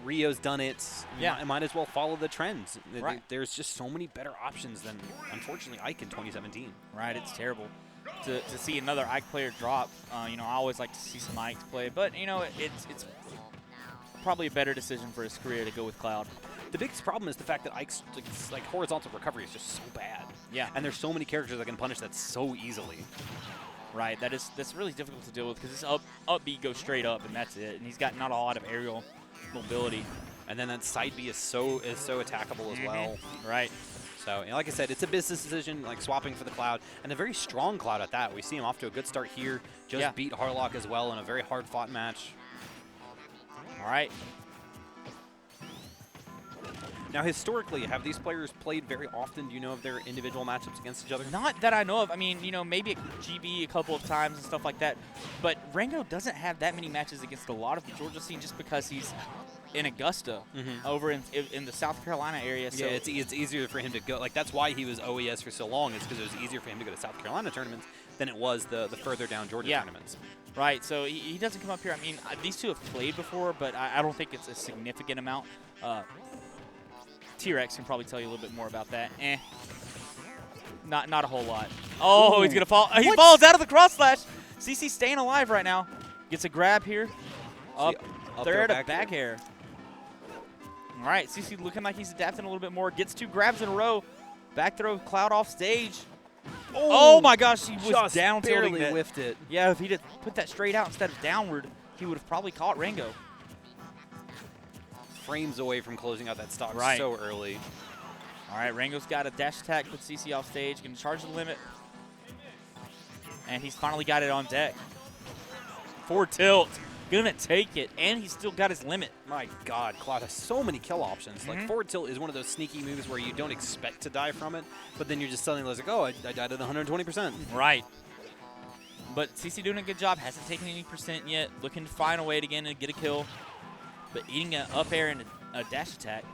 Rio's done it. Yeah. Might as well follow the trends. Right. There's just so many better options than, unfortunately, Ike in 2017. Right, it's terrible to see another Ike player drop. I always like to see some Ikes play, but it's probably a better decision for his career to go with Cloud. The biggest problem is the fact that Ike's like horizontal recovery is just so bad. Yeah. And there's so many characters that can punish that so easily. Right, that's really difficult to deal with because this up B goes straight up and that's it. And he's got not a lot of aerial mobility. And then that side B is so attackable as well. Right. So, like I said, it's a business decision, like swapping for the Cloud, and a very strong Cloud at that. We see him off to a good start here. Just beat Harlock as well in a very hard-fought match. All right. Now, historically, have these players played very often? Do you know of their individual matchups against each other? Not that I know of. I mean, maybe at GB a couple of times and stuff like that. But Rango doesn't have that many matches against a lot of the Georgia scene just because he's in Augusta over in the South Carolina area. So yeah, it's easier for him to go. Like, that's why he was OES for so long, is because it was easier for him to go to South Carolina tournaments than it was the further down Georgia tournaments. Right, so he doesn't come up here. I mean, these two have played before, but I don't think it's a significant amount. T-Rex can probably tell you a little bit more about that. Not a whole lot. Oh, he's going to fall. He falls out of the cross slash. CC staying alive right now. Gets a grab here. Up there to back air. All right, CC looking like he's adapting a little bit more. Gets 2 grabs in a row. Back throw Cloud off stage. Oh my gosh, he was down tilting barely whiffed it. Yeah, if he did put that straight out instead of downward, he would have probably caught Rango. Frames away from closing out that stock so early. All right, Rango's got a dash attack, puts CC off stage, going to charge the limit. And he's finally got it on deck. Forward tilt, going to take it, and he's still got his limit. My God, Cloud has so many kill options. Like, forward tilt is one of those sneaky moves where you don't expect to die from it, but then you're just suddenly like, oh, I died at 120%. Right. But CC doing a good job, hasn't taken any percent yet, looking to find a way to get a kill. But eating an up air and a dash attack.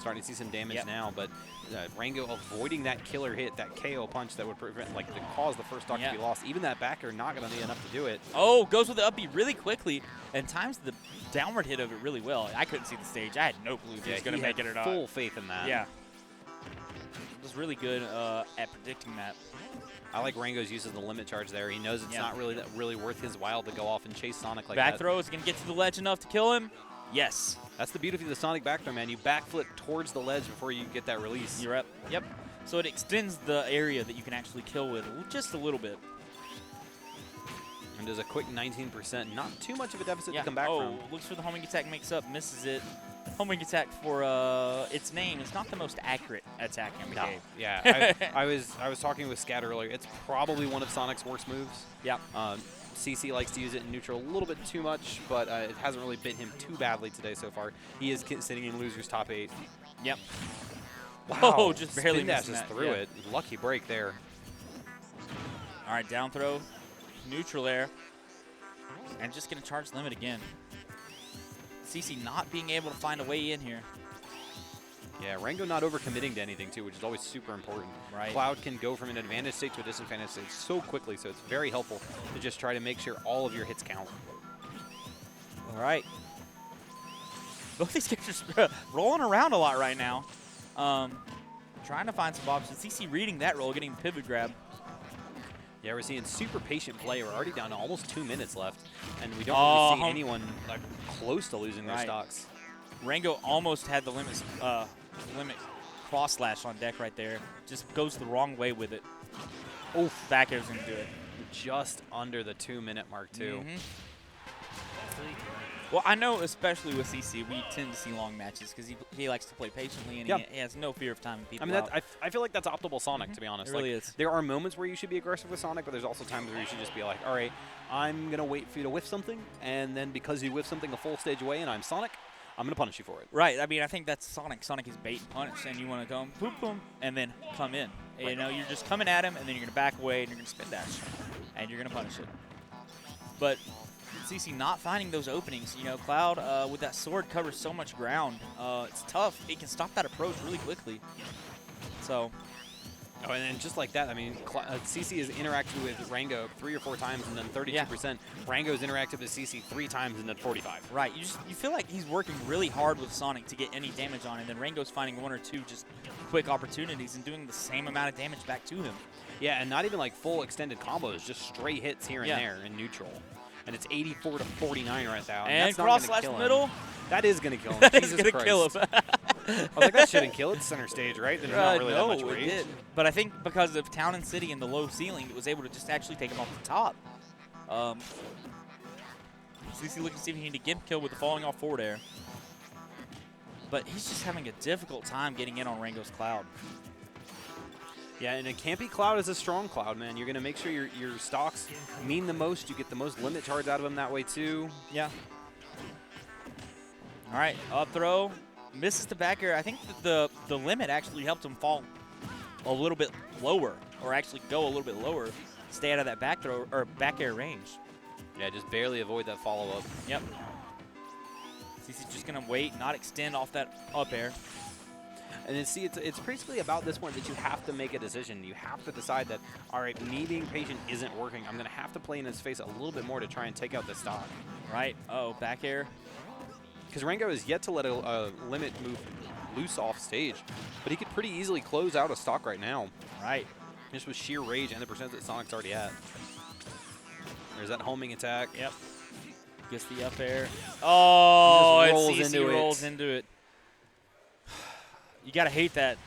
Starting to see some damage now, but Rango avoiding that killer hit, that KO punch that would prevent, like, to cause the first stock to be lost. Even that back air not going to be enough to do it. Oh, goes with the up B really quickly and times the downward hit of it really well. I couldn't see the stage. I had no clue if he was going to make it or not. Full faith in that. Yeah. Was really good at predicting that. I like Rango's use of the limit charge there. He knows it's not really worth his while to go off and chase Sonic like that. Back throw is going to get to the ledge enough to kill him. Yes. That's the beauty of the Sonic back throw, man. You backflip towards the ledge before you get that release. You're up. Yep. So it extends the area that you can actually kill with just a little bit. And does a quick 19%. Not too much of a deficit to come back from. Looks for the homing attack, makes up, misses it. Homing attack for its name is not the most accurate attack in the game. Yeah, I was talking with Scat earlier. It's probably one of Sonic's worst moves. Yeah. CC likes to use it in neutral a little bit too much, but it hasn't really bit him too badly today so far. He is sitting in losers top 8. Yep. Wow, Oh, just barely missing dashes that. through it. Lucky break there. All right, down throw, neutral air, and just going to charge limit again. CC not being able to find a way in here. Yeah, Rango not overcommitting to anything, too, which is always super important. Right. Cloud can go from an advantage state to a disadvantage state so quickly, so it's very helpful to just try to make sure all of your hits count. All right. Both these characters rolling around a lot right now. Trying to find some options. CC reading that roll, getting the pivot grab. Yeah, we're seeing super patient play. We're already down to almost 2 minutes left, and we don't really see anyone like close to losing their stocks. Rango almost had the limit cross slash on deck right there. Just goes the wrong way with it. Oof, back air's going to do it. Just under the 2-minute mark, too. Well, I know especially with CC, we tend to see long matches because he likes to play patiently and he has no fear of timing people out. I feel like that's optimal Sonic, to be honest. It really is. There are moments where you should be aggressive with Sonic, but there's also times where you should just be like, all right, I'm going to wait for you to whiff something, and then because you whiff something a full stage away and I'm Sonic, I'm going to punish you for it. Right. I mean, I think that's Sonic. Sonic is bait and punish, and you want to go boom, boom, and then come in. Right. You know, you're just coming at him, and then you're going to back away, and you're going to spin dash, and you're going to punish it. But CC not finding those openings. You know, Cloud with that sword covers so much ground. It's tough. It can stop that approach really quickly. So Oh, and then just like that, I mean, CC has interacted with Rango 3 or 4 times and then 32%. Yeah. Rango's interacted with CC 3 times and then 45. Right. You feel like he's working really hard with Sonic to get any damage on, and then Rango's finding 1 or 2 just quick opportunities and doing the same amount of damage back to him. Yeah, and not even like full extended combos, just straight hits here and there in neutral. And it's 84 to 49 right now. And that's cross slash middle. That is going to kill him. That is going to kill him. I was like, that shouldn't kill. It's center stage, right? There's not really that much range. It did. But I think because of Town and City and the low ceiling, it was able to just actually take him off the top. CC looking to see if he can get a kill with the falling off forward air. But he's just having a difficult time getting in on Rango's Cloud. Yeah, and a campy Cloud is a strong Cloud, man. You're going to make sure your stocks mean the most. You get the most limit charge out of them that way, too. Yeah. All right, up throw. Misses the back air. I think that the limit actually helped him fall a little bit lower, or actually go a little bit lower, stay out of that back throw or back air range. Yeah, just barely avoid that follow-up. Yep. CC's just going to wait, not extend off that up air. And then see, it's basically about this point that you have to make a decision. You have to decide that, all right, me being patient isn't working. I'm going to have to play in his face a little bit more to try and take out the stock. Right. Uh-oh, back air. Because Rango is yet to let a limit move loose off stage, but he could pretty easily close out a stock right now. Right. Just with sheer rage and the percent that Sonic's already at. There's that homing attack. Yep. Gets the up air. Oh, and CC rolls into it. You got to hate that.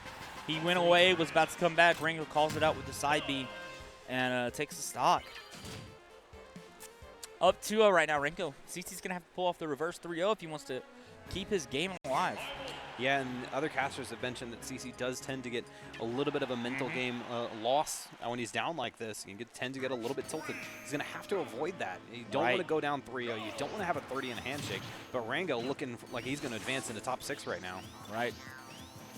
He went away, was about to come back. Rango calls it out with the side B and takes the stock. Up 2-0 right now, Rango. CC's going to have to pull off the reverse 3-0 if he wants to keep his game alive. Yeah, and other casters have mentioned that CC does tend to get a little bit of a mental game loss when he's down like this. He tend to get a little bit tilted. He's going to have to avoid that. You don't want to go down 3-0. You don't want to have a 30 in a handshake. But Rango looking like he's going to advance into top 6 right now. Right.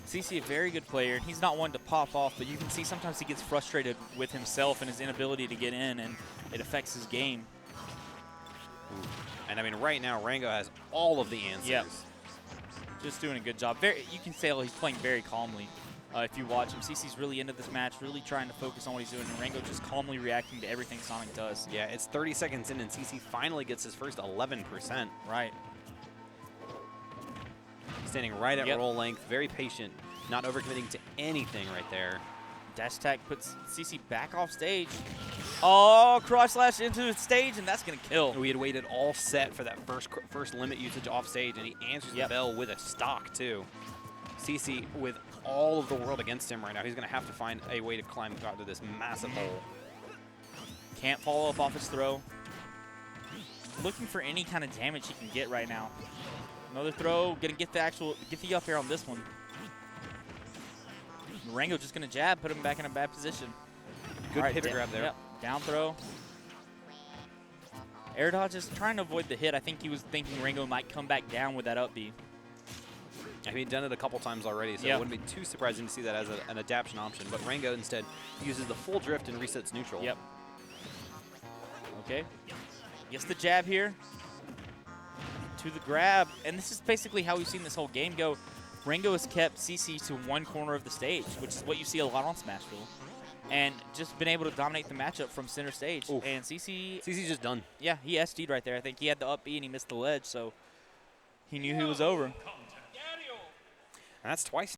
CC, a very good player. He's not one to pop off, but you can see sometimes he gets frustrated with himself and his inability to get in, and it affects his game. Ooh. And I mean, right now, Rango has all of the answers. Yep. Just doing a good job. You can tell he's playing very calmly. If you watch him, CC's really into this match, really trying to focus on what he's doing, and Rango just calmly reacting to everything Sonic does. Yeah, it's 30 seconds in, and CC finally gets his first 11%. Right. Standing right at roll length, very patient, not overcommitting to anything right there. Dash attack puts CC back off stage. Oh, cross slash into the stage, and that's going to kill. We had waited all set for that first limit usage off stage, and he answers the bell with a stock, too. CC, with all of the world against him right now, he's going to have to find a way to climb out of this massive hole. Can't follow up off his throw. Looking for any kind of damage he can get right now. Another throw, gonna get the up air on this one. Rango just gonna jab, put him back in a bad position. Good pivot grab there. Yep. Down throw. Air dodge is trying to avoid the hit. I think he was thinking Rango might come back down with that up B. I mean, he'd done it a couple times already, so it wouldn't be too surprising to see that as an adaptation option. But Rango instead uses the full drift and resets neutral. Yep. Okay. Gets the jab here. To the grab, and this is basically how we've seen this whole game go. Rango has kept CC to one corner of the stage, which is what you see a lot on Smashville, and just been able to dominate the matchup from center stage. Oof. And CC's just done. Yeah, he SD'd right there. I think he had the up B and he missed the ledge, so he knew he was over. And that's twice